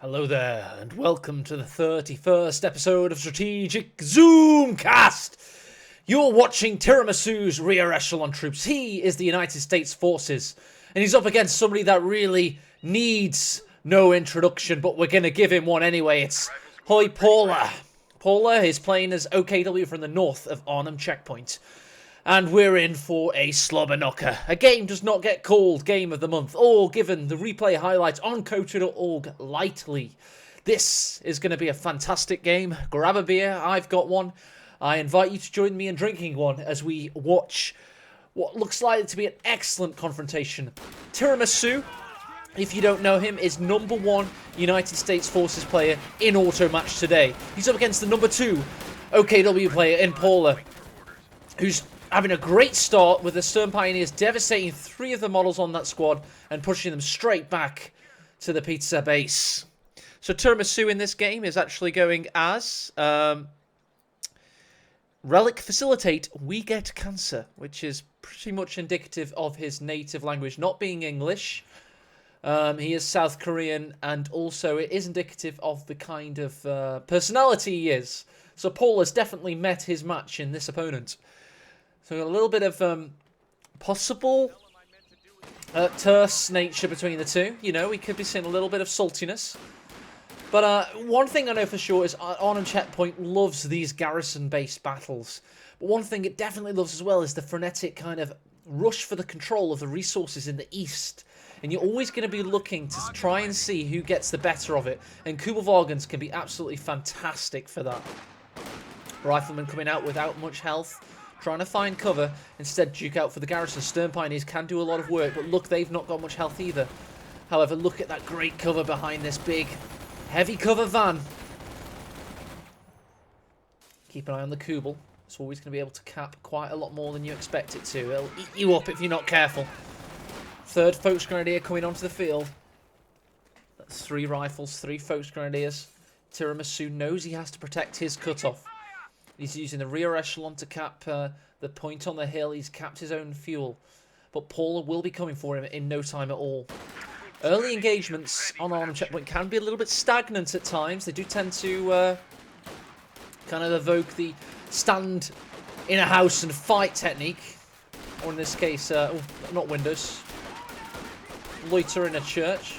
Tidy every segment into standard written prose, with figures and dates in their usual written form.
Hello there, and welcome to the 31st episode of Strategic Zoomcast. You're watching Tiramasu's rear echelon troops. He is the United States Forces, and he's up against somebody that really needs no introduction, but we're going to give him one anyway. It's Hoi Paula. Paula is playing as OKW from the north of Arnhem Checkpoint. And we're in for a slobber knocker. A game does not get called Game of the Month or given the replay highlights on Koto.org lightly. This is going to be a fantastic game. Grab a beer. I've got one. I invite you to join me in drinking one as we watch what looks like to be an excellent confrontation. Trimasu, if you don't know him, is #1 United States Forces player in auto match today. He's up against the #2 OKW player in Paula, who's having a great start with the Stern Pioneers devastating 3 of the models on that squad and pushing them straight back to the pizza base. So Trimasu in this game is actually going as Relic Facilitate, We Get Cancer, which is pretty much indicative of his native language not being English. He is South Korean, and also it is indicative of the kind of personality he is. So Paul has definitely met his match in this opponent. So a little bit of possible terse nature between the two. You know, we could be seeing a little bit of saltiness. But one thing I know for sure is Arnhem Checkpoint loves these garrison-based battles. But one thing it definitely loves as well is the frenetic kind of rush for the control of the resources in the east. And you're always going to be looking to try and see who gets the better of it. And Kubelwagens can be absolutely fantastic for that. Riflemen coming out without much health, trying to find cover, instead duke out for the garrison. Stern Pioneers can do a lot of work, but look, they've not got much health either. However, look at that great cover behind this big, heavy cover van. Keep an eye on the Kubel. It's always going to be able to cap quite a lot more than you expect it to. It'll eat you up if you're not careful. 3rd Folks Grenadier coming onto the field. That's 3 rifles, 3 Folks Grenadiers. Trimasu knows he has to protect his cutoff. He's using the rear echelon to cap the point on the hill. He's capped his own fuel. But Paula will be coming for him in no time at all. Early engagements on Arnhem Checkpoint can be a little bit stagnant at times. They do tend to kind of evoke the stand in a house and fight technique. Or in this case, not windows. Loiter in a church.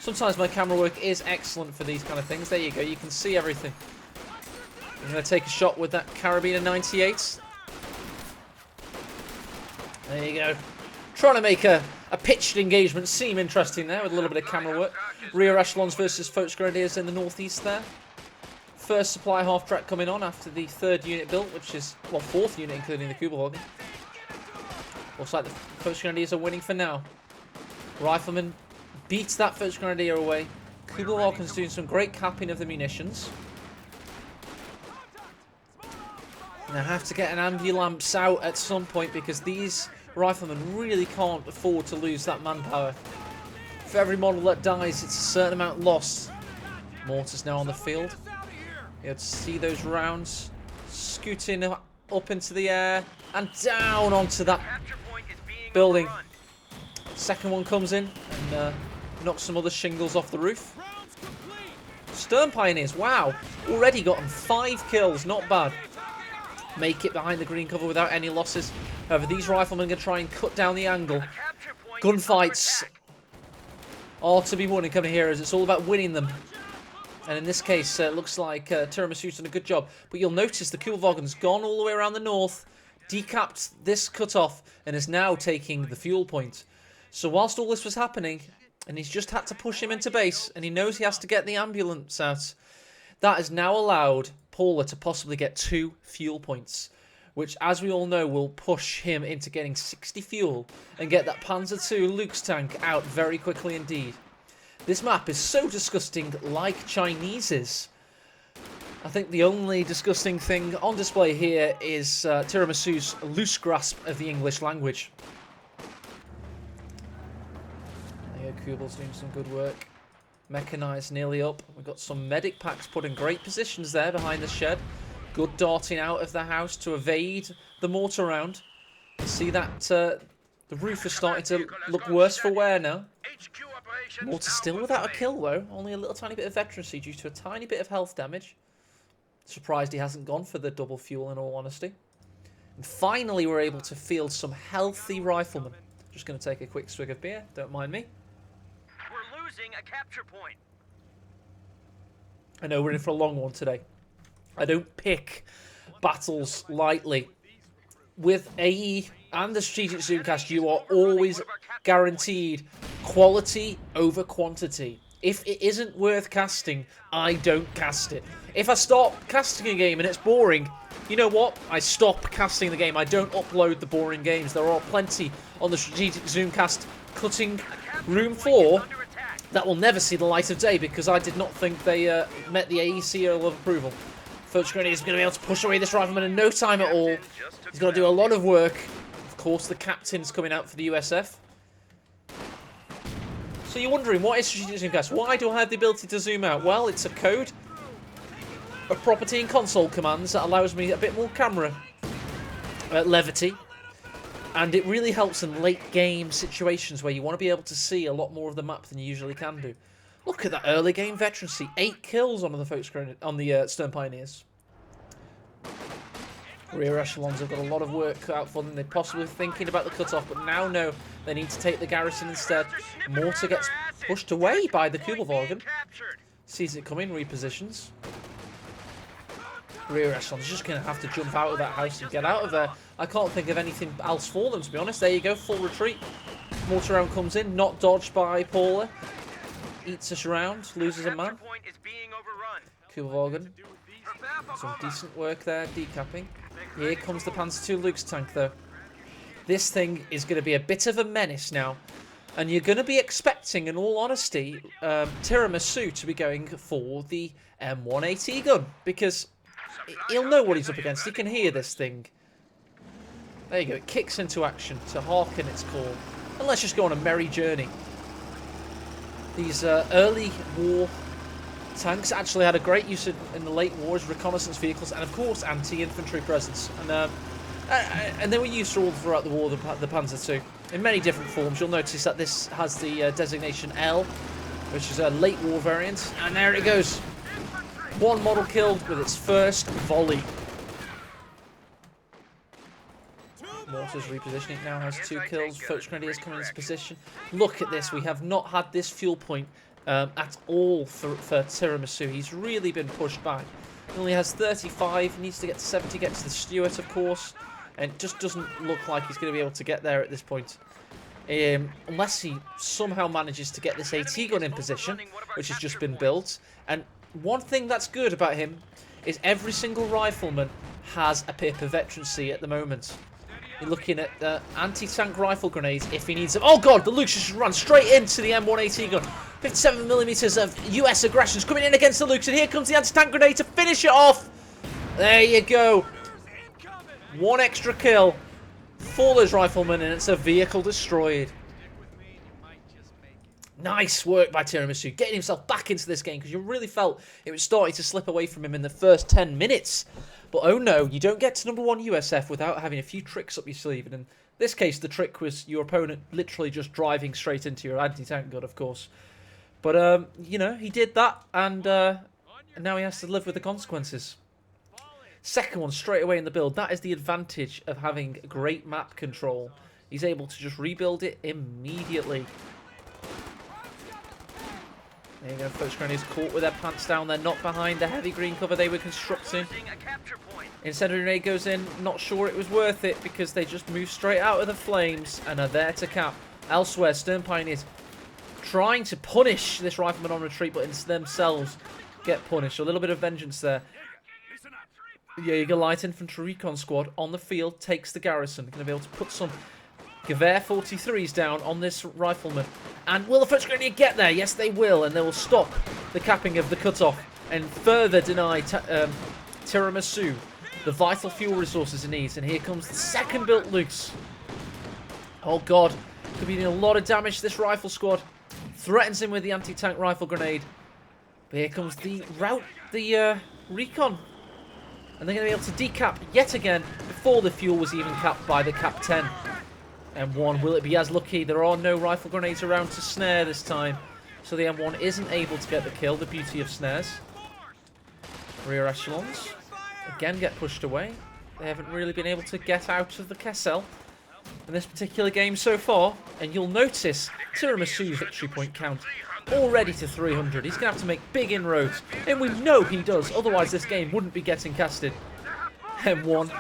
Sometimes my camera work is excellent for these kind of things. There you go. You can see everything. I'm going to take a shot with that Carabiner 98. There you go. Trying to make a pitched engagement seem interesting there with a little bit of camera work. Rear echelons versus Folks Grenadiers in the northeast there. First supply half-track coming on after the 3rd unit built, which is, well, 4th unit including the Kubelwagen. Looks like the Folks Grenadiers are winning for now. Rifleman beats that Folks Grenadier away. Kubelwagen's doing some great capping of the munitions. And I have to get an ambulance out at some point because these riflemen really can't afford to lose that manpower. For every model that dies, it's a certain amount lost. Mortars now on the field. You'll see those rounds scooting up into the air and down onto that building. Second one comes in and knocks some other shingles off the roof. Stern Pioneers, wow, already gotten 5 kills, not bad. Make it behind the green cover without any losses. However, these riflemen are going to try and cut down the angle. Gunfights are to be won in Company Heroes. It's all about winning them. And in this case, it looks like Tiramasu's done a good job. But you'll notice the Kubelwagen's gone all the way around the north, decapped this cutoff, and is now taking the fuel point. So whilst all this was happening, and he's just had to push him into base, and he knows he has to get the ambulance out, that has now allowed Paula to possibly get 2 fuel points, which, as we all know, will push him into getting 60 fuel and get that Panzer II Luke's tank out very quickly indeed. This map is so disgusting, like Chinese's. I think the only disgusting thing on display here is Tiramasu's loose grasp of the English language. There you go, Kubel's doing some good work. Mechanised nearly up. We've got some medic packs put in great positions there behind the shed. Good darting out of the house to evade the mortar round. You see that the roof is starting to look worse for wear now. Mortar still without a kill, though. Only a little tiny bit of veterancy due to a tiny bit of health damage. Surprised he hasn't gone for the double fuel, in all honesty. And finally, we're able to field some healthy riflemen. Just going to take a quick swig of beer. Don't mind me. We're losing a capture point. I know we're in for a long one today. I don't pick battles lightly. With AE and the Strategic Zoomcast, you are always guaranteed quality over quantity. If it isn't worth casting, I don't cast it. If I start casting a game and it's boring, you know what? I stop casting the game. I don't upload the boring games. There are plenty on the Strategic Zoomcast cutting room floor that will never see the light of day because I did not think they met the AE seal of approval. Focus Grenade is going to be able to push away this rifleman in no time at all. He's got to do a lot of work. Of course, the captain's coming out for the USF. So you're wondering, what is Strategic Zoomcast? Why do I have the ability to zoom out? Well, it's a code, a property in console commands that allows me a bit more camera levity. And it really helps in late game situations where you want to be able to see a lot more of the map than you usually can do. Look at that early game veterancy. 8 kills on the Focus Grenade, on the Stern Pioneers. Rear echelons have got a lot of work cut out for them. They're possibly thinking about the cutoff, but now know they need to take the garrison instead. Mortar gets pushed away by the Kubelwagen. Sees it coming, repositions. Rear echelons just going to have to jump out of that house and get out of there. I can't think of anything else for them, to be honest. There you go, full retreat. Mortar round comes in, not dodged by Paula. Eats us around, loses a man. Kubelwagen. Some decent work there, decapping. Here comes the Panzer II Luke's tank, though. This thing is going to be a bit of a menace now. And you're going to be expecting, in all honesty, Trimasu to be going for the M1AT gun. Because he'll know what he's up against. He can hear this thing. There you go. It kicks into action to hearken its call. And let's just go on a merry journey. These early war tanks actually had a great use in the late war as reconnaissance vehicles and, of course, anti-infantry presence. And they were used all throughout the war, the Panzer II, in many different forms. You'll notice that this has the designation L, which is a late war variant. And there it goes. One model killed with its first volley. Mortar's repositioning, now has 2 kills. Focus Grenadiers coming into position. Look at this, we have not had this fuel point at all for Trimasu. He's really been pushed back. He only has 35, needs to get to 70, get to the Stuart, of course. And it just doesn't look like he's going to be able to get there at this point. Unless he somehow manages to get this AT gun in position, which has just been built. And one thing that's good about him is every single rifleman has a pip of veterancy at the moment. You're looking at anti-tank rifle grenades if he needs them. Oh god, the Lukes just run straight into the M1AT gun. 57mm of US aggressions coming in against the Lukes, and here comes the anti-tank grenade to finish it off. There you go. 1 extra kill for those riflemen, and it's a vehicle destroyed. Nice work by Trimasu, getting himself back into this game, because you really felt it was starting to slip away from him in the first 10 minutes. But oh no, you don't get to #1 USF without having a few tricks up your sleeve. And in this case, the trick was your opponent literally just driving straight into your anti-tank gun, of course. But, you know, he did that, and now he has to live with the consequences. Second one straight away in the build. That is the advantage of having great map control. He's able to just rebuild it immediately. There you go, Focus Grenadiers caught with their pants down. They're not behind the heavy green cover they were constructing. Incendiary grenade goes in. Not sure it was worth it because they just moved straight out of the flames and are there to cap. Elsewhere, Stern Pioneers trying to punish this rifleman on retreat, but themselves get punished. A little bit of vengeance there. Jaeger Light Infantry Recon Squad on the field takes the garrison. Going to be able to put some Gewehr 43s down on this rifleman. And will the Focus Grenadier get there? Yes, they will. And they will stop the capping of the cutoff and further deny Trimasu the vital fuel resources it needs. And here comes the second built Lukes. Oh, God. Could be doing a lot of damage to this rifle squad. Threatens him with the anti-tank rifle grenade. But here comes the recon. And they're going to be able to decap yet again before the fuel was even capped by the Cap 10. M1, will it be as lucky? There are no rifle grenades around to snare this time. So the M1 isn't able to get the kill, the beauty of snares. Rear echelons, again, get pushed away. They haven't really been able to get out of the Kessel in this particular game so far. And you'll notice Tiramasu's victory point count already to 300. He's going to have to make big inroads. And we know he does, otherwise this game wouldn't be getting casted. M1,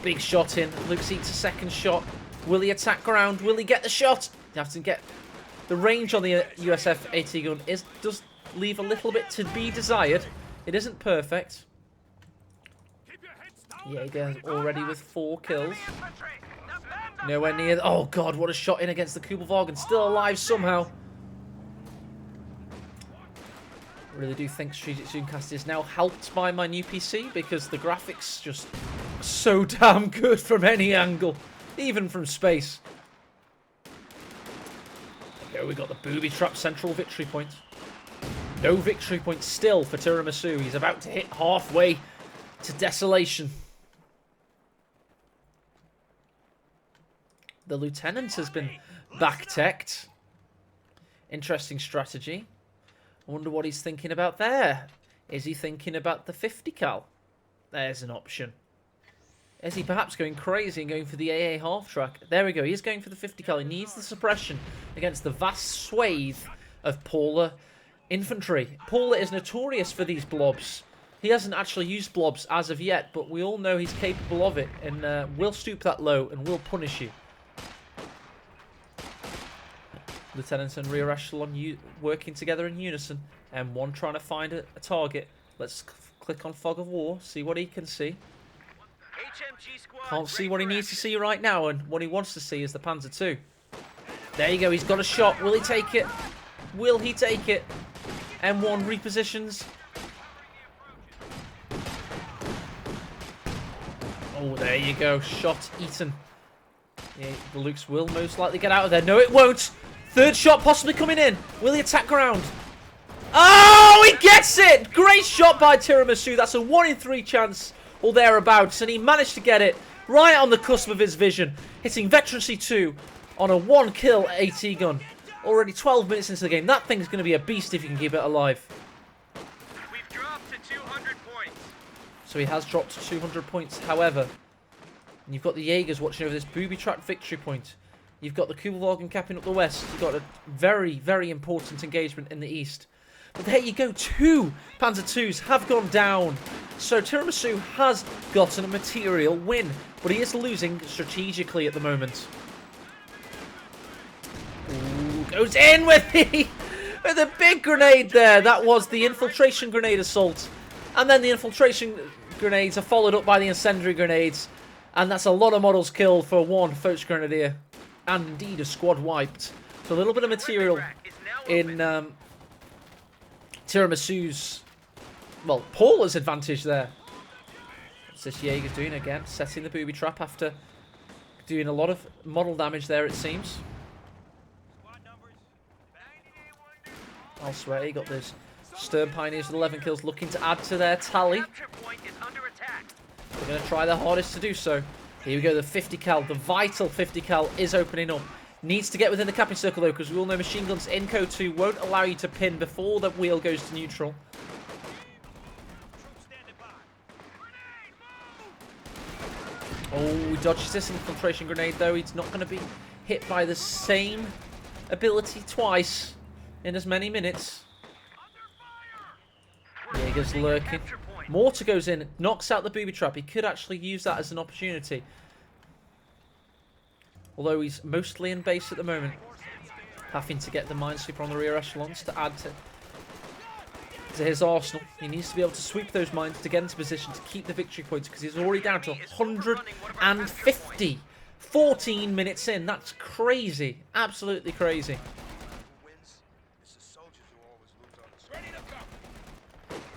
big shot in. Luke eats a second shot. Will he attack ground? Will he get the shot? You have to get the range on the USF AT gun does leave a little bit to be desired. It isn't perfect. Jaeger already with 4 kills. Nowhere near. Oh god, what a shot in against the Kubelwagen. Still alive somehow. I really do think Strategic Zoomcast is now helped by my new PC because the graphics just so damn good from any angle, even from space. There we go, we got the booby trap central victory point. No victory point still for Tiramisu. He's about to hit halfway to desolation. The lieutenant has been back-teched. Interesting strategy. I wonder what he's thinking about there. Is he thinking about the 50 cal? There's an option. Is he perhaps going crazy and going for the AA half track? There we go. He's going for the 50 cal. He needs the suppression against the vast swathe of Paula infantry. Paula is notorious for these blobs. He hasn't actually used blobs as of yet, but we all know he's capable of it and will stoop that low and will punish you. Lieutenants and rear echelon working together in unison. M1 trying to find a target. Let's click on Fog of War, see what he can see. Can't see what he needs to see right now, and what he wants to see is the Panzer II. There you go, he's got a shot. Will he take it? Will he take it? M1 repositions. Oh, there you go. Shot eaten. Yeah, the Lukes will most likely get out of there. No, it won't. Third shot possibly coming in. Will he attack ground? Oh, he gets it! Great shot by Tiramisu. That's a 1 in 3 chance or thereabouts. And he managed to get it right on the cusp of his vision. Hitting Veterancy 2 on a 1 kill AT gun. Already 12 minutes into the game. That thing's going to be a beast if you can keep it alive. We've dropped to 200 points. So he has dropped to 200 points. However, and you've got the Jaegers watching over this booby-trapped victory point. You've got the Kubelwagen capping up the west. You've got a very, very important engagement in the east. But there you go. 2 Panzer IIs have gone down. So Tiramisu has gotten a material win. But he is losing strategically at the moment. Ooh, goes in with a big grenade there. That was the infiltration grenade assault. And then the infiltration grenades are followed up by the incendiary grenades. And that's a lot of models killed for 1 Foch Grenadier. And indeed a squad wiped. So a little bit of material in Tiramisu's, well, Paula's advantage there. What's this Jaeger doing again? Setting the booby trap after doing a lot of model damage there, it seems. Elsewhere, he got those Stern Pioneers with 11 kills looking to add to their tally. They're going to try their hardest to do so. Here we go, the 50 cal, the vital 50 cal is opening up. Needs to get within the capping circle though, because we all know machine guns in Code 2 won't allow you to pin before the wheel goes to neutral. Oh, he dodges this infiltration grenade though. He's not going to be hit by the same ability twice in as many minutes. Jaeger's lurking. Mortar goes in, knocks out the booby trap. He could actually use that as an opportunity. Although he's mostly in base at the moment. Having to get the minesweeper on the rear echelons to add to his arsenal. He needs to be able to sweep those mines to get into position to keep the victory points because he's already down to 150. 14 minutes in. That's crazy. Absolutely crazy.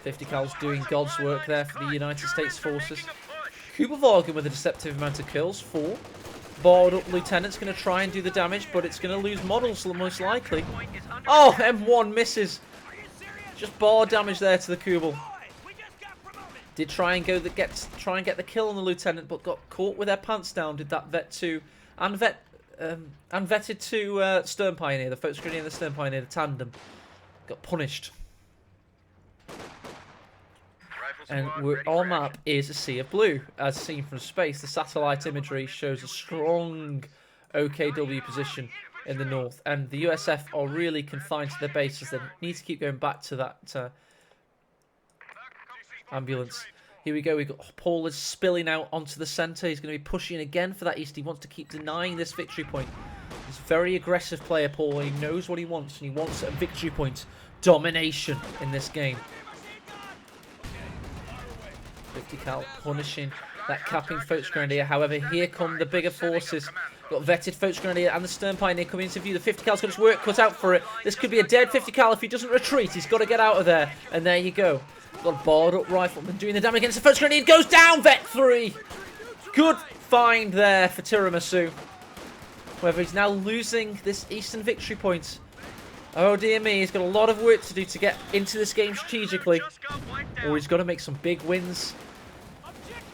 50 cal's doing God's work there for the United States forces. Kubelwagen with a deceptive amount of kills. 4. Barred up lieutenant's going to try and do the damage, but it's going to lose models most likely. Oh, M1 misses. Just bar damage there to the Kubel. Did try and get the kill on the lieutenant, but got caught with their pants down. Did that Vet 2 and Vet unvetted to Stern Pioneer, the Focus Grenadier and the Stern Pioneer, the tandem, got punished. And our map is a sea of blue, as seen from space. The satellite imagery shows a strong OKW position in the north, and the USF are really confined to their bases. They need to keep going back to that ambulance. Here we go. We've got Paula spilling out onto the centre. He's going to be pushing again for that east. He wants to keep denying this victory point. He's a very aggressive player, Paula. He knows what he wants, and he wants a victory point domination in this game. 50 cal punishing that capping Focus Grenadier. However, here come the bigger forces. Got vetted Focus Grenadier and the Stern Pioneer coming into view. The 50 cal's got his work cut out for it. This could be a dead 50 cal if he doesn't retreat. He's got to get out of there. And there you go. Got a barred up rifleman doing the damage against the Focus Grenadier. Goes down, Vet 3. Good find there for Trimasu. However, he's now losing this eastern victory point. Oh dear me, he's got a lot of work to do to get into this game strategically. Or he's got to make some big wins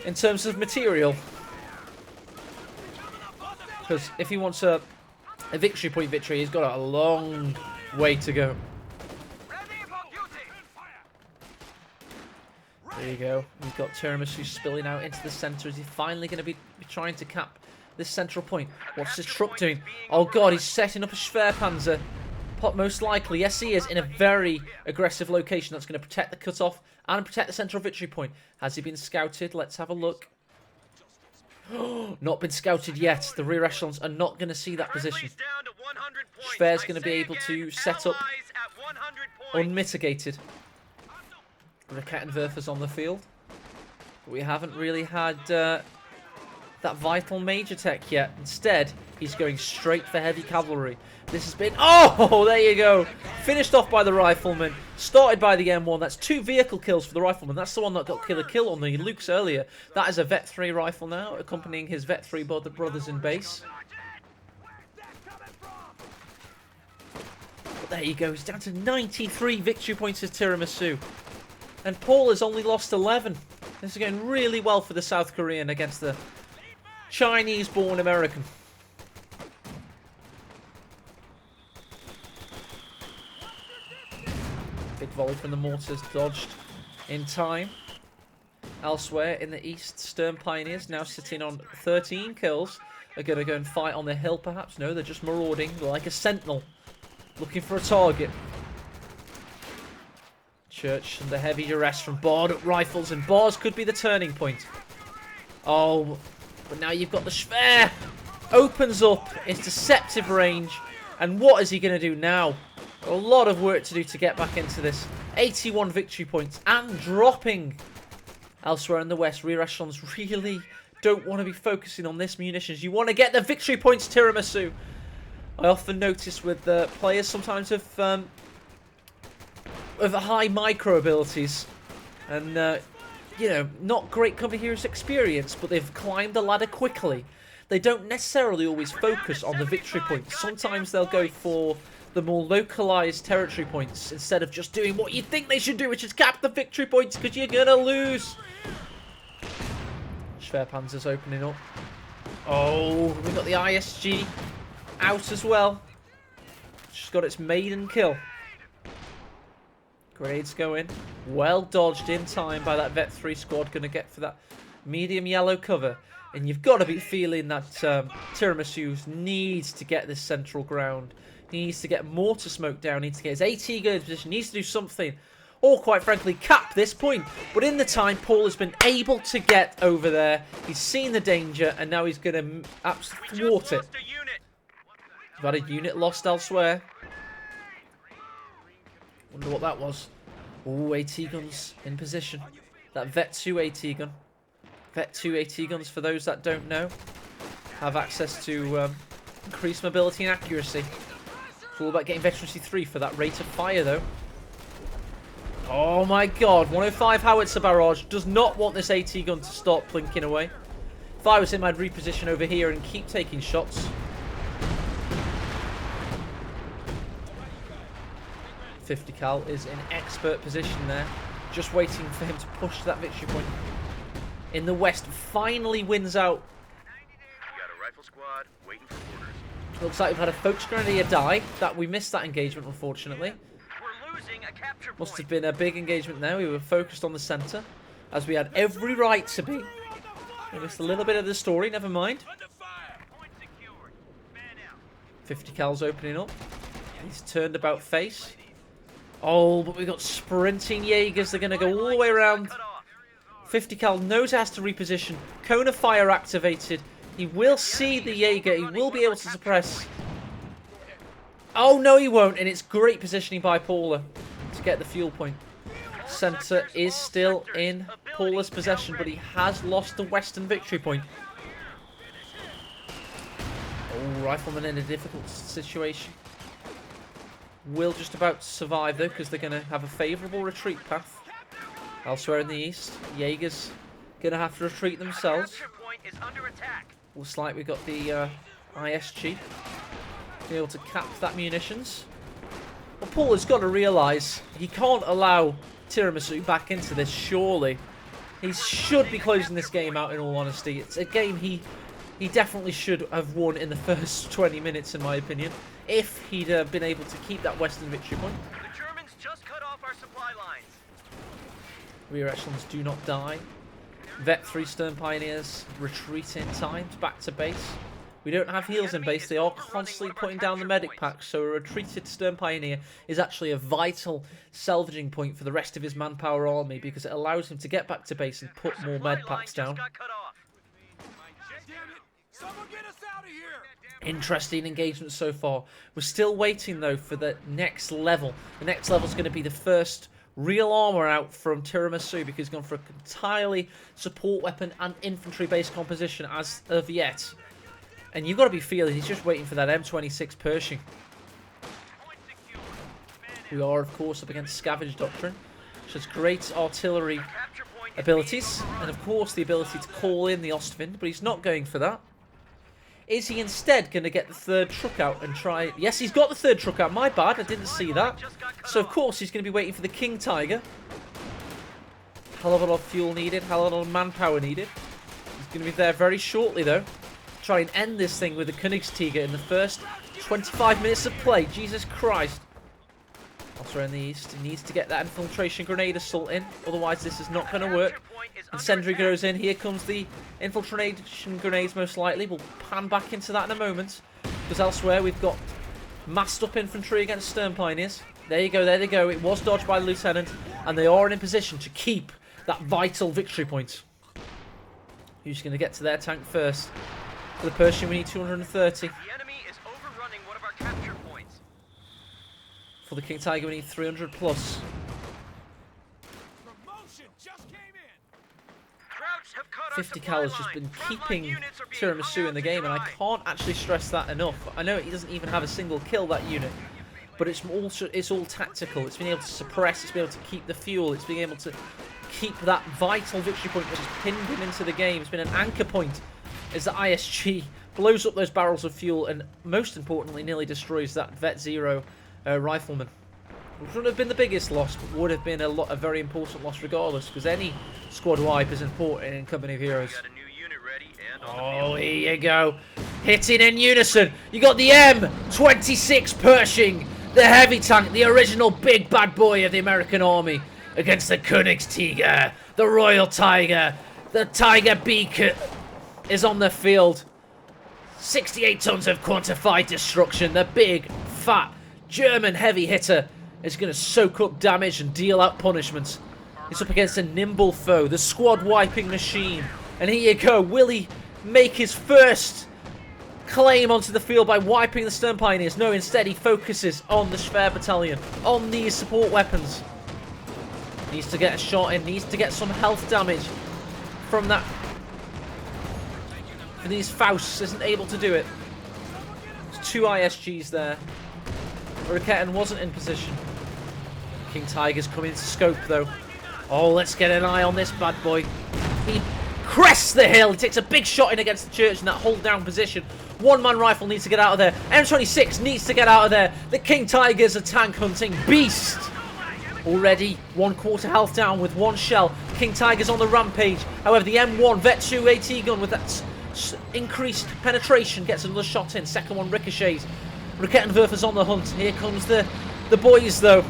in terms of material. Because if he wants a victory point victory, he's got a long way to go. There you go. We've got Trimasu spilling out into the centre. Is he finally going to be trying to cap this central point? What's his truck doing? Oh god, he's setting up a Schwerpanzer. Most likely, yes he is, in a very aggressive location that's going to protect the cutoff and protect the central victory point. Has he been scouted? Let's have a look. Not been scouted yet. The rear echelons are not going to see that position. Schwer's going to be able to set up unmitigated Rakettenwerfers on the field. But we haven't really had that vital major tech yet. Instead, he's going straight for heavy cavalry. This has been... Oh, there you go. Finished off by the rifleman. Started by the M1. That's 2 vehicle kills for the rifleman. That's the one that got killer kill on the Lukes earlier. That is a Vet 3 rifle now, accompanying his Vet 3 brothers in base. But there you go. He's down to 93 victory points as Trimasu. And Paul has only lost 11. This is going really well for the South Korean against the Chinese-born American. Big volley from the mortars, dodged in time. Elsewhere in the east, Stern Pioneers now sitting on 13 kills. Are going to go and fight on the hill perhaps? No, they're just marauding like a sentinel, looking for a target. Church and the heavy duress from barred up rifles, and bars could be the turning point. Oh, but now you've got the Schwer. Opens up its deceptive range. And what is he going to do now? A lot of work to do to get back into this. 81 victory points and dropping. Elsewhere in the west, rear echelons really don't want to be focusing on this munitions. You want to get the victory points, Trimasu. I often notice with players sometimes of high micro abilities. And, you know, not great cover heroes experience, but they've climbed the ladder quickly. They don't necessarily always focus on the victory points. Sometimes they'll go for the more localized territory points instead of just doing what you think they should do, which is cap the victory points, because you're gonna lose. Schwerpanzer's opening up. Oh, we got the ISG out as well. She's got its maiden kill. Grades going. Well dodged in time by that Vet 3 squad. Going to get for that medium yellow cover. And you've got to be feeling that Trimasu needs to get this central ground. He needs to get mortar smoke down. Needs to get his AT gun in position. Needs to do something. Or, quite frankly, cap this point. But in the time, Paul has been able to get over there. He's seen the danger. And now he's going to absolutely thwart it. We've had a unit lost elsewhere. Wonder what that was. Oh, AT guns in position. That Vet 2 AT gun. Vet 2 AT guns, for those that don't know, have access to increased mobility and accuracy. It's all about getting Veterancy 3 for that rate of fire, though. Oh my god, 105 howitzer barrage. Does not want this AT gun to stop plinking away. If I was him, I'd reposition over here and keep taking shots. 50 cal is in expert position there, just waiting for him to push that victory point. In the west, finally wins out. We got a rifle squad waiting for orders. Looks like we've had a focus grenadier die. That we missed that engagement, unfortunately. We're losing a capture point. Must have been a big engagement there. We were focused on the center, as we had every right to be. We missed a little bit of the story, never mind. Point secured. Man out. 50 cal's opening up. He's turned about face. Oh, but we've got sprinting Jaegers. They're going to go all the way around. Cut off. 50 cal knows how to reposition. Cone of fire activated. He will see the Jaeger. He will be able to suppress. Oh, no, he won't. And it's great positioning by Paula to get the fuel point. Center is still in Paula's possession, but he has lost the western victory point. Oh, Rifleman in a difficult situation. Will just about survive, though, because they're going to have a favourable retreat path. Elsewhere in the east, Jaegers going to have to retreat themselves. Capture point is under attack. Looks like we've got the ISG. Be able to cap that munitions. Well, Paula's got to realise he can't allow Trimasu back into this, surely. He should be closing this game out, in all honesty. It's a game he definitely should have won in the first 20 minutes, in my opinion, if he'd been able to keep that western victory point. The Germans just cut off our supply lines. Rear echelons do not die. Vet 3 Stern Pioneers retreat in time, back to base. We don't have heals in base. They are constantly putting down the medic packs, so a retreated Stern Pioneer is actually a vital salvaging point for the rest of his manpower army, because it allows him to get back to base and put more med packs down. Got cut off. Interesting engagement so far. We're still waiting, though, for the next level. The next level is going to be the first real armor out from Trimasu, because he's gone for an entirely support weapon and infantry-based composition as of yet. And you've got to be feeling he's just waiting for that M26 Pershing. We are, of course, up against Scavenge Doctrine, which has great artillery abilities, and of course the ability to call in the Ostwind, but he's not going for that. Is he instead going to get the third truck out and try... Yes, he's got the third truck out. My bad, I didn't see that. So, of course, he's going to be waiting for the King Tiger. Hell of a lot of fuel needed, hell of a lot of manpower needed. He's going to be there very shortly, though. Try and end this thing with the Königstiger in the first 25 minutes of play. Jesus Christ. Also in the east, he needs to get that infiltration grenade assault in. Otherwise, this is not going to work. Incendiary goes in. Here comes the infiltration grenades, most likely. We'll pan back into that in a moment. Because elsewhere, we've got massed up infantry against Stern Pioneers. There you go, there they go. It was dodged by the Lieutenant. And they are in a position to keep that vital victory point. Who's going to get to their tank first? For the Pershing, we need 230. The enemy is overrunning one of our capture points. For the King Tiger, we need 300 plus. 50 cal has just been keeping Trimasu in the game, and I can't actually stress that enough. I know he doesn't even have a single kill, that unit, but it's all tactical. It's been able to suppress, it's been able to keep the fuel, it's been able to keep that vital victory point that has pinned him into the game. It's been an anchor point as the ISG blows up those barrels of fuel and, most importantly, nearly destroys that Vet 0 rifleman. Which wouldn't have been the biggest loss, but would have been a very important loss regardless, because any squad wipe is important in Company of Heroes. Got a new unit ready and on the Oh, field. here you go. Hitting in unison. You got the M26 Pershing, the heavy tank, the original big bad boy of the American Army, against the Königstiger, the Royal Tiger. The Tiger Beacon is on the field. 68 tons of quantified destruction. The big, fat, German heavy hitter is going to soak up damage and deal out punishments. It's up against a nimble foe, the squad wiping machine. And here you go. Will he make his first claim onto the field by wiping the Stern Pioneers? No, instead he focuses on the Schwer Battalion, on these support weapons. Needs to get a shot in, needs to get some health damage from that. For these Fausts, isn't able to do it. There's 2 ISGs there. Raketten wasn't in position. King Tiger's coming into scope, though. Oh, let's get an eye on this bad boy. He crests the hill. He takes a big shot in against the church in that hold down position. One-man rifle needs to get out of there. M26 needs to get out of there. The King Tiger's a tank hunting beast. Already 1/4 health down with 1 shell. King Tiger's on the rampage. However, the M1 Vet 2 AT gun with that increased penetration, gets another shot in. Second one ricochets. Rakettenwerfer's on the hunt. Here comes the boys, though.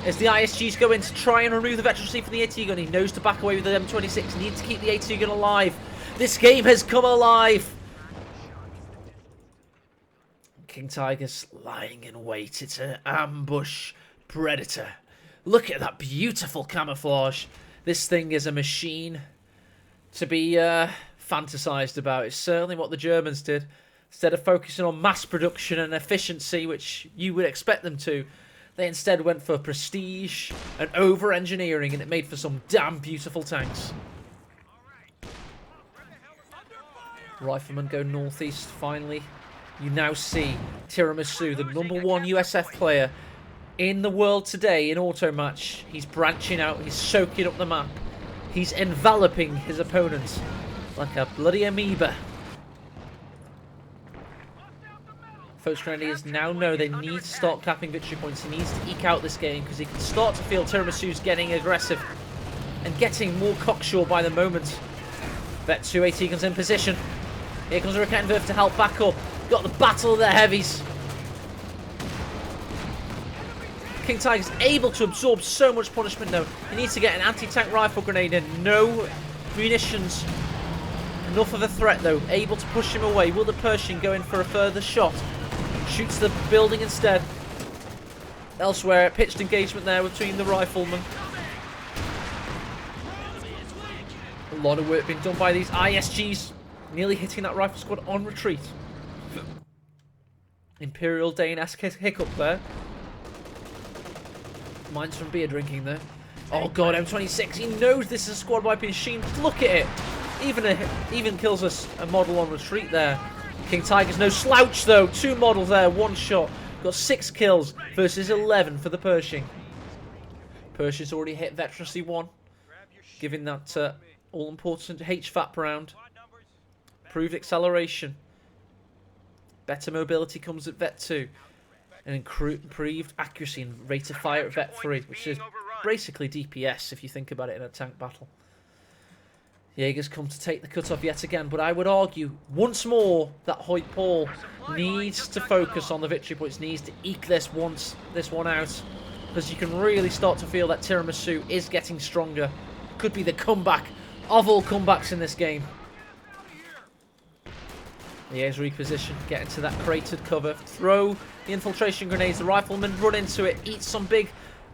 As the ISGs go in to try and remove the veterancy from the AT gun. He knows to back away with the M26. He needs to keep the AT gun alive. This game has come alive. King Tiger's lying in wait. It's an ambush predator. Look at that beautiful camouflage. This thing is a machine to be fantasized about. It's certainly what the Germans did. Instead of focusing on mass production and efficiency, which you would expect them to, they instead went for prestige and over-engineering, and it made for some damn beautiful tanks. Riflemen go northeast, finally. You now see Trimasu, the #1 USF player in the world today in Automatch. He's branching out, he's soaking up the map. He's enveloping his opponents like a bloody amoeba. Folks Grenadiers now know they need to start capping victory points. He needs to eke out this game because he can start to feel Tiramasu's getting aggressive and getting more cocksure by the moment. Vet 2 AT guns in position. Here comes Rakettenwerfer to help back up. Got the battle of the heavies. King Tiger's able to absorb so much punishment though. He needs to get an anti-tank rifle grenade in. No munitions. Enough of a threat though. Able to push him away. Will the Pershing go in for a further shot? Shoots the building instead. Elsewhere, pitched engagement there between the riflemen. A lot of work being done by these ISGs. Nearly hitting that rifle squad on retreat. Imperial Dane-esque hiccup there. Mine's from beer drinking there. Oh god, M26. He knows this is a squad wiping machine. Look at it. Even kills us a model on retreat there. King Tiger's no slouch though. 2 models there, 1 shot. Got 6 kills versus 11 for the Pershing. Pershing's already hit veterancy 1, giving that all-important HVAP round. Improved acceleration. Better mobility comes at Vet 2. And improved accuracy and rate of fire at Vet 3, which is basically DPS if you think about it in a tank battle. Jaeger's come to take the cut-off yet again, but I would argue once more that Hoyt Paul needs to focus on the victory points, needs to eke this one out, because you can really start to feel that Trimasu is getting stronger. Could be the comeback of all comebacks in this game. Jaeger's reposition, get into that cratered cover, throw the infiltration grenades, the riflemen run into it, eat some big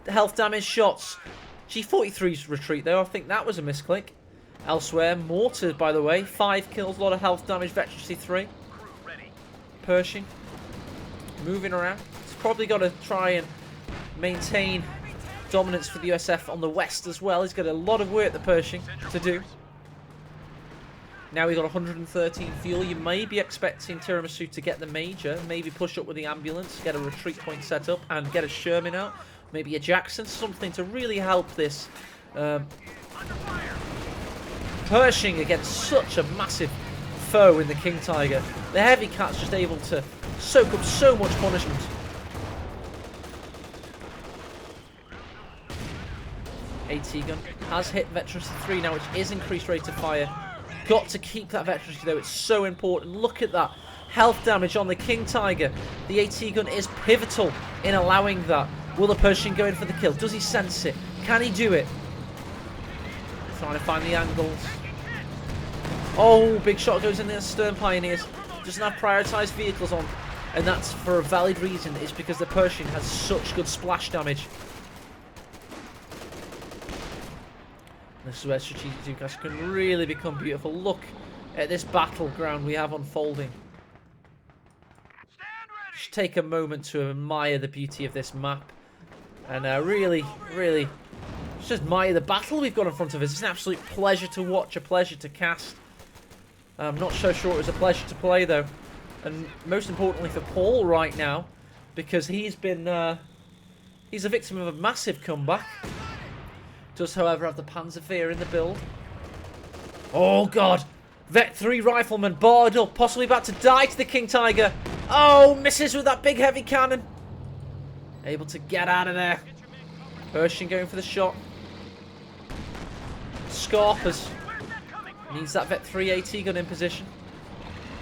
health damage shots. G43's retreat though, I think that was a misclick. Elsewhere, Mortar, by the way, 5 kills, a lot of health damage, veterancy 3. Pershing, moving around. He's probably got to try and maintain dominance for the USF on the west as well. He's got a lot of work, the Pershing, to do. Now we've got 113 fuel. You may be expecting Trimasu to get the major, maybe push up with the ambulance, get a retreat point set up, and get a Sherman out. Maybe a Jackson, something to really help this Pershing against such a massive foe in the King Tiger. The Heavy Cat's just able to soak up so much punishment. AT gun has hit veterancy 3 now, which is increased rate of fire. Got to keep that veterancy though, it's so important. Look at that health damage on the King Tiger. The AT gun is pivotal in allowing that. Will the Pershing go in for the kill? Does he sense it? Can he do it? Trying to find the angles. Oh, big shot goes in the Stern Pioneers. Doesn't have prioritised vehicles on. And that's for a valid reason. It's because the Pershing has such good splash damage. This is where strategic Dukas can really become beautiful. Look at this battleground we have unfolding. Just take a moment to admire the beauty of this map. And really just admire the battle we've got in front of us. It's an absolute pleasure to watch, a pleasure to cast. I'm not so sure it was a pleasure to play though. And most importantly for Paul right now, because he's been he's a victim of a massive comeback. Does however have the Panzerwehr in the build. Oh god! Vet 3 rifleman barred up, possibly about to die to the King Tiger. Oh, misses with that big heavy cannon. Able to get out of there. Pershing going for the shot. Scarpers needs that Vet 3 AT gun in position.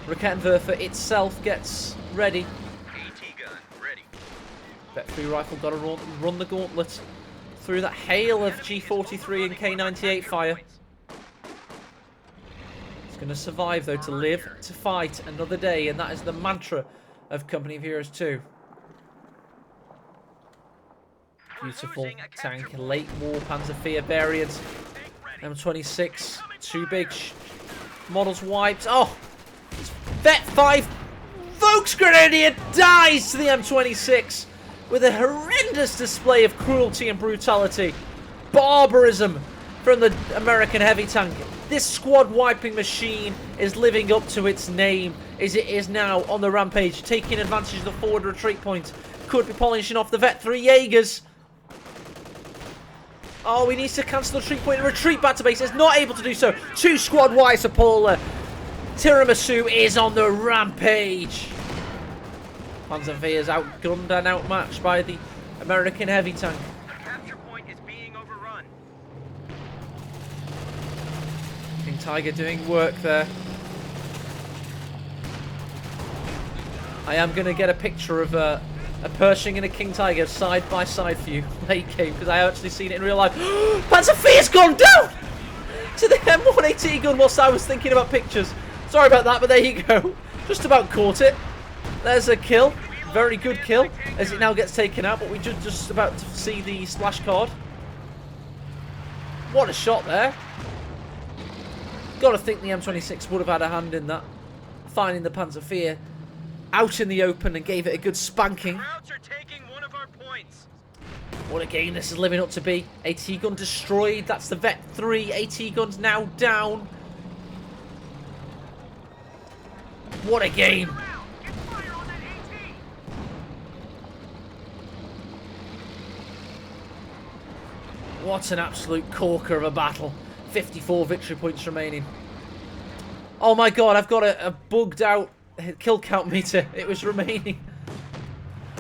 Raketenwerfer itself gets ready. AT gun ready. Vet 3 rifle got to run the gauntlet through that hail of G43 and K98 fire. He's going to survive, though, to live to fight another day, and that is the mantra of Company of Heroes 2. Beautiful tank, late war Panzerfahr variant. M26, two big models wiped. Oh, Vet 5 Volksgrenadier dies to the M26 with a horrendous display of cruelty and brutality. Barbarism from the American heavy tank. This squad wiping machine is living up to its name as it is now on the rampage, taking advantage of the forward retreat point. Could be polishing off the Vet 3 Jaegers. Oh, he needs to cancel the retreat point and retreat back to base. Is not able to do so. 2 squad wipes for Paula. Trimasu is on the rampage. Panzerfahr is outgunned and outmatched by the American heavy tank. The capture point is being overrun. King Tiger doing work there. I am going to get a picture of a Pershing and a King Tiger side by side for you late game, because I have actually seen it in real life. Panzerfahr's gone down to the M1AT gun whilst I was thinking about pictures. Sorry about that, but there you go. Just about caught it. There's a kill. Very good kill as it now gets taken out, but we're just about to see the splash card. What a shot there. Got to think the M26 would have had a hand in that. Finding the Panzerfahr out in the open and gave it a good spanking. Crowds are taking one of our points. What a game this is living up to be. AT gun destroyed. That's the Vet 3. AT gun's now down. What a game. What an absolute corker of a battle. 54 victory points remaining. Oh my god, I've got a bugged out kill count meter. It was remaining.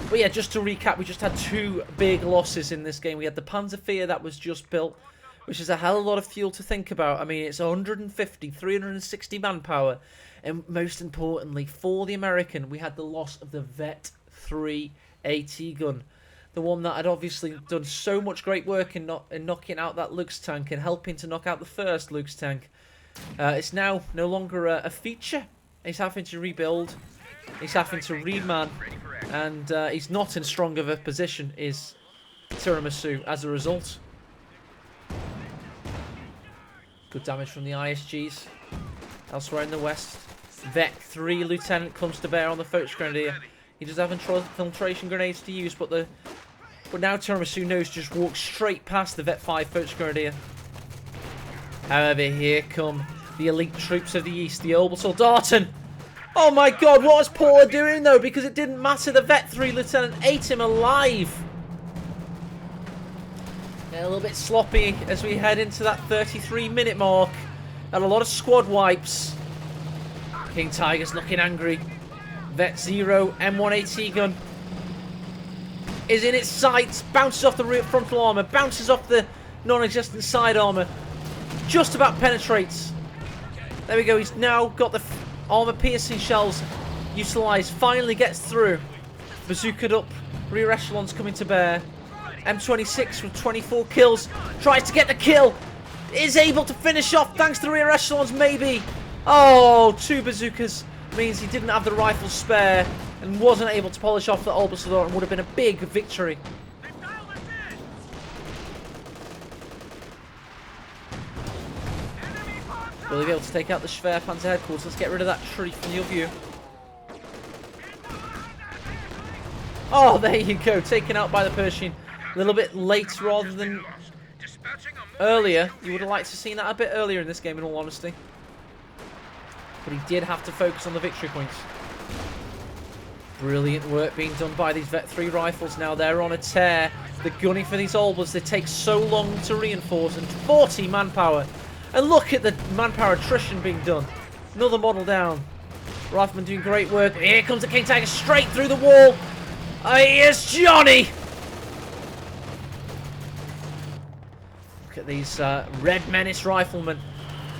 But yeah, just to recap, we just had 2 big losses in this game. We had the Panzerfahr that was just built, which is a hell of a lot of fuel to think about. I mean, it's 150, 360 manpower. And most importantly, for the American, we had the loss of the Vet 3 AT gun. The one that had obviously done so much great work in knocking out that Lux tank and helping to knock out the first Lux tank. It's now no longer a feature. He's having to rebuild. He's having to reman. And he's not in strong of a position, is Trimasu, as a result. Good damage from the ISGs. Elsewhere in the west, Vet 3 Lieutenant comes to bear on the Volksgrenadier. He does have infiltration grenades to use, but now Trimasu knows to just walk straight past the Vet 5 Volksgrenadier. However, here come the elite troops of the east, the Obersoldaten. Oh my god, what was Paula doing though? Because it didn't matter, the Vet 3 Lieutenant ate him alive. Yeah, a little bit sloppy as we head into that 33-minute mark. And a lot of squad wipes. King Tiger's looking angry. Vet 0 M1AT gun is in its sights. Bounces off the rear frontal armour. Bounces off the non-existent side armour. Just about penetrates. There we go. He's now got the armour-piercing shells utilised. Finally gets through. Bazookaed up. Rear echelons coming to bear. M26 with 24 kills. Tries to get the kill. Is able to finish off thanks to the rear echelons, maybe. Oh, 2 bazookas means he didn't have the rifle spare and wasn't able to polish off the Obersoldaten, and would have been a big victory. Will he be able to take out the Schwerpanzer headquarters? Let's get rid of that tree from your view. Oh, there you go. Taken out by the Pershing. A little bit late rather than earlier. You would have liked to have seen that a bit earlier in this game, in all honesty. But he did have to focus on the victory points. Brilliant work being done by these Vet 3 rifles. Now they're on a tear. The gunning for these Olbers, they take so long to reinforce. And 40 manpower. And look at the manpower attrition being done. Another model down. Rifleman doing great work. Here comes the King Tiger straight through the wall. Here's Johnny. Look at these Red Menace riflemen.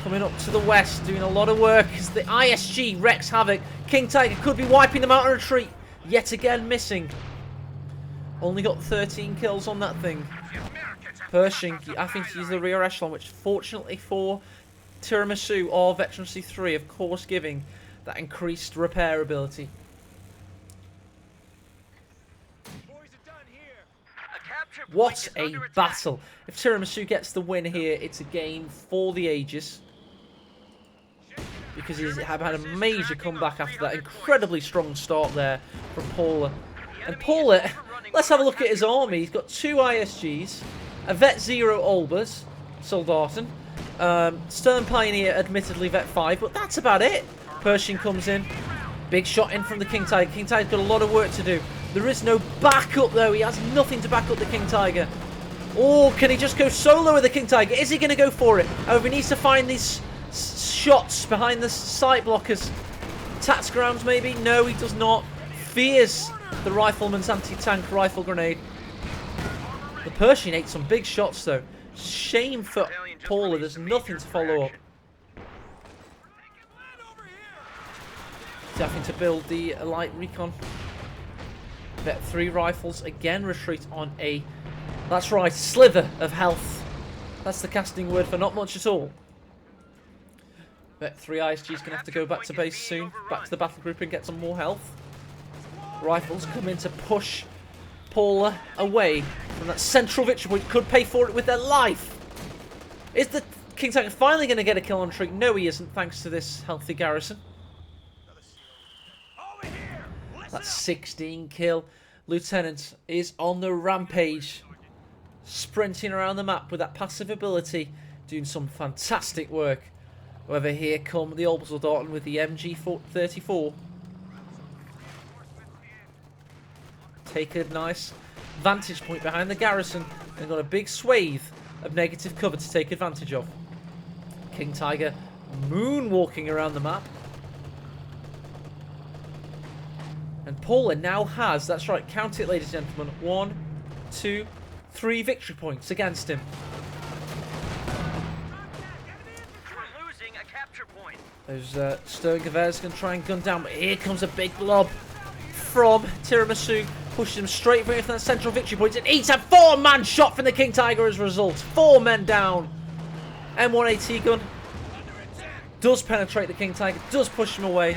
coming up to the west, doing a lot of work as the ISG wreaks havoc. King Tiger could be wiping them out on retreat. Yet again missing. Only got 13 kills on that thing. Pershing, I think he's the rear echelon, which fortunately for Tiramisu or Veterancy 3, of course, giving that increased repair ability. What a battle. If Tiramisu gets the win here, it's a game for the ages. Because he's had a major comeback after that incredibly strong start there from Paula. And Paula, let's have a look at his army. He's got 2 ISGs, a Vet 0 Olbers, Soldaten, Stern Pioneer, admittedly Vet 5, but that's about it. Pershing comes in. Big shot in from the King Tiger. King Tiger's got a lot of work to do. There is no backup, though. He has nothing to back up the King Tiger. Oh, can he just go solo with the King Tiger? Is he going to go for it? However, he needs to find these shots behind the sight blockers. Tats grounds, maybe? No, he does not. Fears the rifleman's anti-tank rifle grenade. The Pershing ate some big shots, though. Shame for Paula. There's nothing to follow up. He's having to build the light recon. Vet 3 rifles again retreat on a, that's right, slither of health. That's the casting word for not much at all. Vet 3 ISG is going to have to go back to base soon, back to the battle group and get some more health. Rifles come in to push Paula away from that central victory point. Could pay for it with their life. Is the King Tiger finally going to get a kill on retreat? No, he isn't, thanks to this healthy garrison. That's 16 kill. Lieutenant is on the rampage. Sprinting around the map with that passive ability. Doing some fantastic work. However, here come the Soldaten with the MG34. Take a nice vantage point behind the garrison. And got a big swathe of negative cover to take advantage of. King Tiger moonwalking around the map. And Paula now has, that's right, count it ladies and gentlemen, 1, 2, 3 victory points against him. We're losing a capture point. Those Stern Gewehr's going to try and gun down, but here comes a big blob from Tiramisu, pushes him straight for that central victory point, and eats a 4-man shot from the King Tiger as a result. 4 men down. M1AT gun does penetrate the King Tiger, does push him away.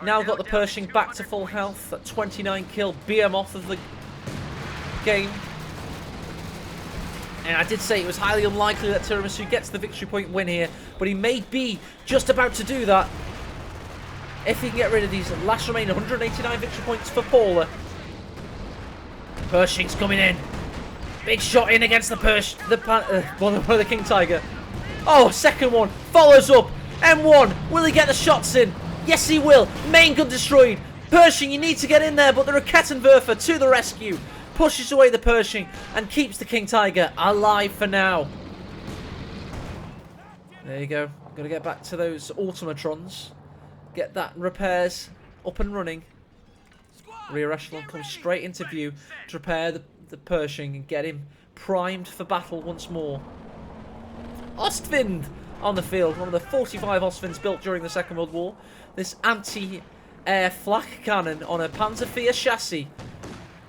Now got the Pershing back to full health at 29 kill, BM off of the game. And I did say it was highly unlikely that Tiramisu gets the victory point win here, but he may be just about to do that if he can get rid of these last remaining 189 victory points for Paula. Pershing's coming in. Big shot in against the one of the King Tiger. Oh, second one follows up. M1, will he get the shots in? Yes, he will. Main gun destroyed. Pershing, you need to get in there, but the Rakettenwerfer to the rescue. Pushes away the Pershing and keeps the King Tiger alive for now. There you go. Got to get back to those automatrons. Get that repairs up and running. Rear echelon comes straight into view to repair the Pershing and get him primed for battle once more. Ostwind on the field. One of the 45 Ostwinds built during the Second World War. This anti-air flak cannon on a Panzer IV chassis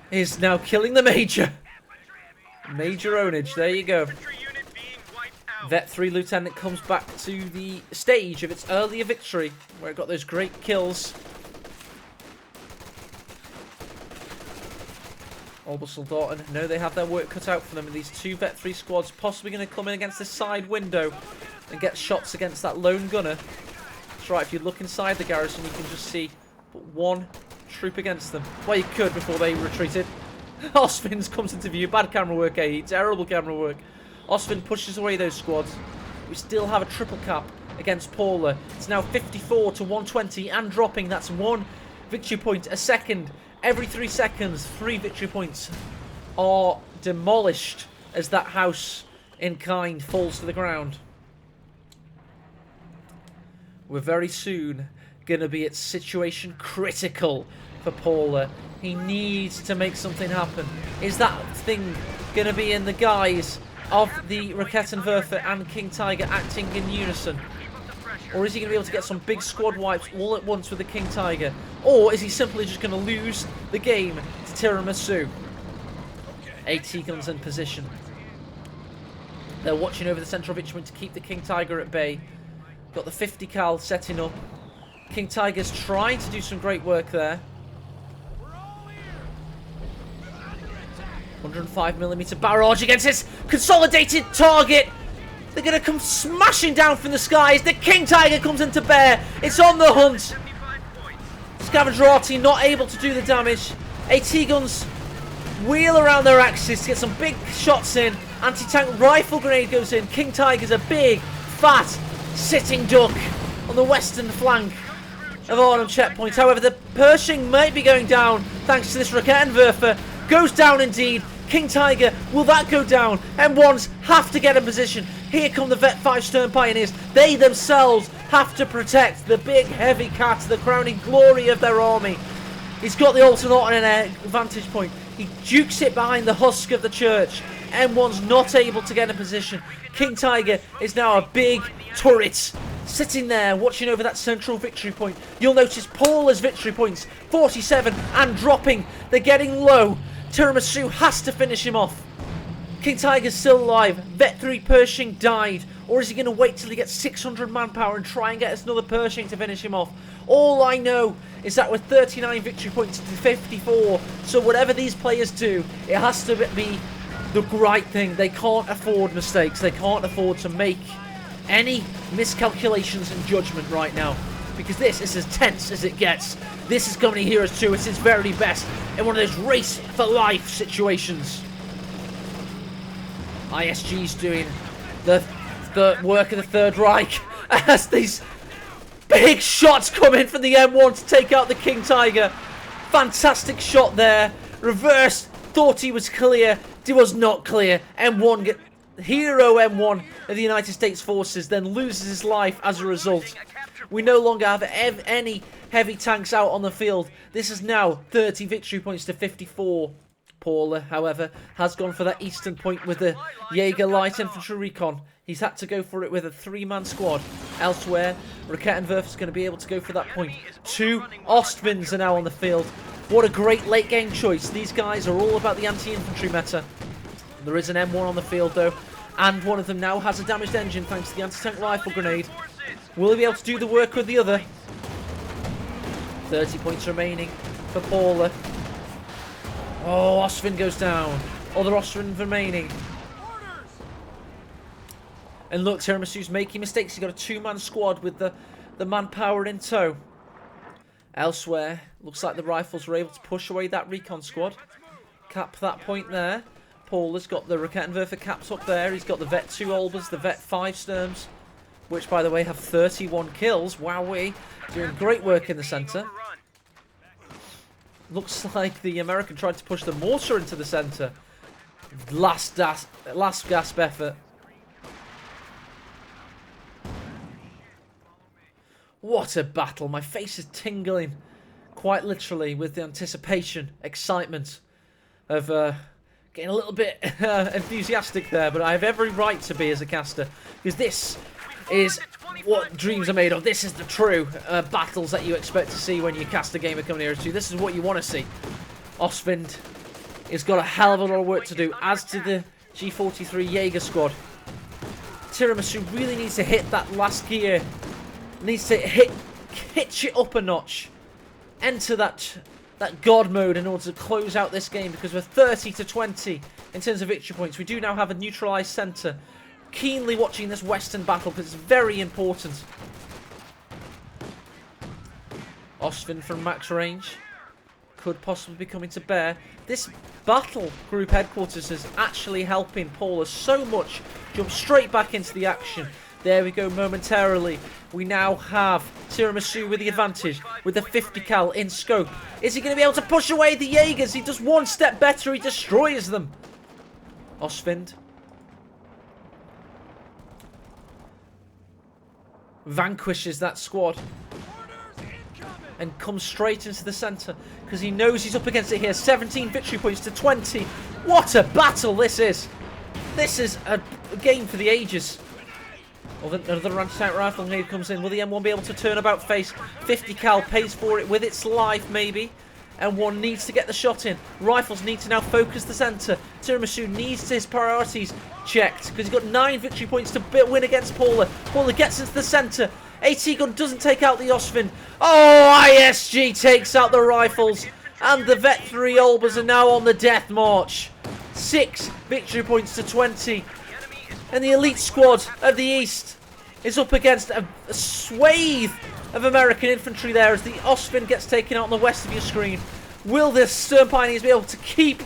is now killing the Major. Major ownage, there you go. Vet 3 Lieutenant comes back to the stage of its earlier victory, where it got those great kills. Soldaten, no, they have their work cut out for them, and these 2 Vet 3 squads possibly going to come in against this side window and get shots against that lone gunner. That's right, if you look inside the garrison, you can just see but 1 troop against them. Well, you could before they retreated. Ostwind comes into view. Bad camera work, eh? Terrible camera work. Ostwind pushes away those squads. We still have a triple cap against Paula. It's now 54 to 120 and dropping. That's 1 victory point a second. Every 3 seconds, 3 victory points are demolished as that house in kind falls to the ground. We're very soon going to be at situation critical for Paula. He needs to make something happen. Is that thing going to be in the guise of the Rakettenwerfer and King Tiger acting in unison? Or is he going to be able to get some big squad wipes all at once with the King Tiger? Or is he simply just going to lose the game to Tiramisu? AT guns in position. They're watching over the central victory point to keep the King Tiger at bay. Got the 50 cal setting up. King Tiger's trying to do some great work there. 105mm barrage against this consolidated target. They're going to come smashing down from the skies. The King Tiger comes into bear. It's on the hunt. Scavengerati not able to do the damage. AT guns wheel around their axis to get some big shots in. Anti-tank rifle grenade goes in. King Tiger's a big, fat, sitting duck on the western flank of Arnhem checkpoint. However, the Pershing might be going down thanks to this Rakettenwerfer. Goes down indeed. King Tiger, will that go down? M1s have to get in position. Here come the Vet 5 Stern Pioneers. They themselves have to protect the big heavy cat, the crowning glory of their army. He's got the alternate on an vantage point. He dukes it behind the husk of the church. M1's not able to get in position. King Tiger is now a big turret sitting there watching over that central victory point. You'll notice Paula's victory points, 47 and dropping. They're getting low. Tiramisu has to finish him off. King Tiger's still alive. Vet 3 Pershing died. Or is he going to wait till he gets 600 manpower and try and get us another Pershing to finish him off? All I know is that with 39 victory points to 54, so whatever these players do, it has to be the right thing. They can't afford mistakes. They can't afford to make any miscalculations in judgment right now. Because this is as tense as it gets. This is Company Heroes 2 at its very best in one of those race for life situations. ISG's doing the work of the Third Reich as these big shots come in from the M1 to take out the King Tiger. Fantastic shot there. Reversed. Thought he was clear. He was not clear. M1 Hero M1 of the United States Forces then loses his life as a result. We no longer have any heavy tanks out on the field. This is now 30 victory points to 54. Paula, however, has gone for that eastern point with the Jaeger Light Infantry Recon. He's had to go for it with a 3-man squad. Elsewhere, Rakettenwerfer is going to be able to go for that point. 2 Ostwinds are now on the field. What a great late game choice. These guys are all about the anti-infantry meta. There is an M1 on the field though, and one of them now has a damaged engine thanks to the anti-tank rifle grenade. Will he be able to do the work with the other? 30 points remaining for Paula. Oh, Ostwind goes down. Other Ostwind remaining. And look, Tiramisu's making mistakes. He's got a 2-man squad with the manpower in tow. Elsewhere, looks like the rifles were able to push away that recon squad. Cap that point there. Paula's got the Rakettenwerfer caps up there. He's got the Vet 2 Olbers, the Vet 5 Sturms, which, by the way, have 31 kills. Wowee. Doing great work in the centre. Looks like the American tried to push the mortar into the centre. Last gasp effort. What a battle. My face is tingling, quite literally, with the anticipation, excitement of getting a little bit enthusiastic there. But I have every right to be as a caster, because this is what dreams are made of. This is the true battles that you expect to see when you cast a game of Company Heroes 2. This is what you want to see. Ostwind has got a hell of a lot of work to do, as to the G43 Jaeger squad. Tiramisu really needs to hit that last gear. Needs to hitch it up a notch. Enter that God mode in order to close out this game, because we're 30 to 20 in terms of victory points. We do now have a neutralised centre. Keenly watching this western battle because it's very important. Ostwind from max range could possibly be coming to bear. This battle group headquarters is actually helping Paula so much. Jump straight back into the action. There we go momentarily. We now have Tiramisu with the advantage with the 50 cal in scope. Is he going to be able to push away the Jaegers? He does one step better. He destroys them. Ostwind vanquishes that squad and comes straight into the centre because he knows he's up against it here. 17 victory points to 20. What a battle this is. This is a game for the ages. Another anti-tank rifle grenade comes in. Will the M1 be able to turn about face? 50 cal pays for it with its life, maybe. M1 needs to get the shot in. Rifles need to now focus the centre. Trimasu needs his priorities checked because he's got 9 victory points to win against Paula. Paula gets into the centre. AT gun doesn't take out the Osvin. Oh, ISG takes out the rifles. And the Vet 3 Olbers are now on the death march. 6 victory points to 20. And the elite squad of the East is up against a swathe of American infantry there as the Osvin gets taken out on the west of your screen. Will the Stern Pioneers be able to keep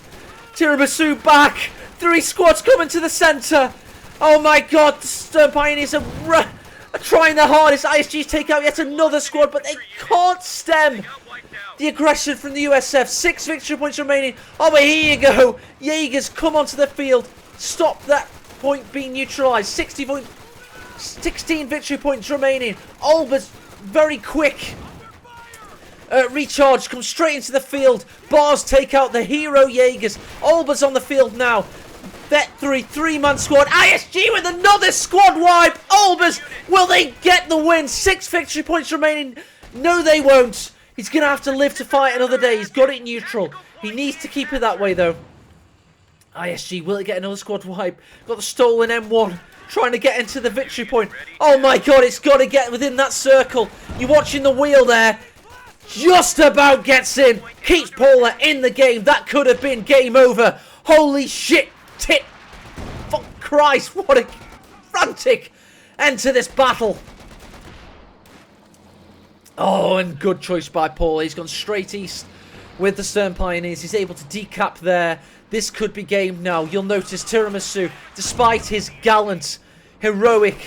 Trimasu back? 3 squads coming to the centre. Oh my god, the Stern Pioneers are trying their hardest. ISGs take out yet another squad, but they can't stem the aggression from the USF. 6 victory points remaining. Oh, but here you go. Jaegers come onto the field. Stop that point being neutralised. 16 victory points remaining. Olbers very quick. Recharge comes straight into the field. Bars take out the hero Jaegers. Olbers on the field now. Vet 3-man squad. ISG with another squad wipe. Olbers, will they get the win? 6 victory points remaining. No, they won't. He's going to have to live to fight another day. He's got it neutral. He needs to keep it that way, though. ISG, will it get another squad wipe? Got the stolen M1. Trying to get into the victory point. Oh, my God. It's got to get within that circle. You're watching the wheel there. Just about gets in. Keeps Paula in the game. That could have been game over. Holy shit. Tit. Fuck Christ. What a frantic end to this battle. Oh, and good choice by Paul. He's gone straight east with the Stern Pioneers. He's able to decap there. This could be game now. You'll notice Trimasu, despite his gallant, heroic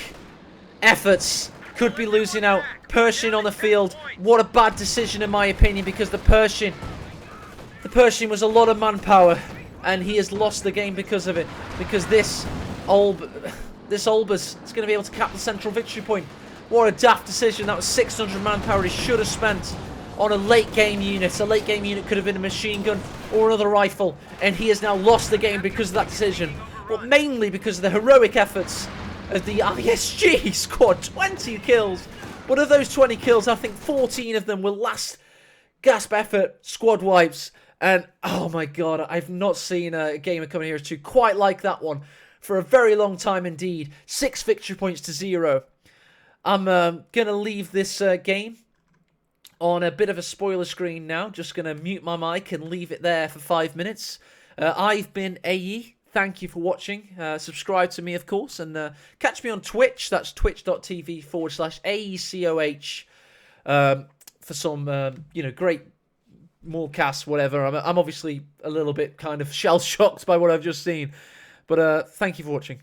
efforts, could be losing out. Pershing on the field. What a bad decision in my opinion, because the Pershing was a lot of manpower, and he has lost the game because of it. Because this Olbers is going to be able to cap the central victory point. What a daft decision. That was 600 manpower he should have spent on a late game unit. A late game unit could have been a machine gun or another rifle, and he has now lost the game because of that decision. But mainly because of the heroic efforts of the ISG squad. 20 kills. But of those 20 kills, I think 14 of them were last gasp effort squad wipes. And oh my god, I've not seen a game of Coming Heroes 2 quite like that one for a very long time indeed. 6 victory points to 0. I'm going to leave this game on a bit of a spoiler screen now. Just going to mute my mic and leave it there for 5 minutes. I've been AE. Thank you for watching. Subscribe to me, of course. And catch me on Twitch. That's twitch.tv/AECOH for some, great morecasts, whatever. I'm obviously a little bit kind of shell-shocked by what I've just seen. But thank you for watching.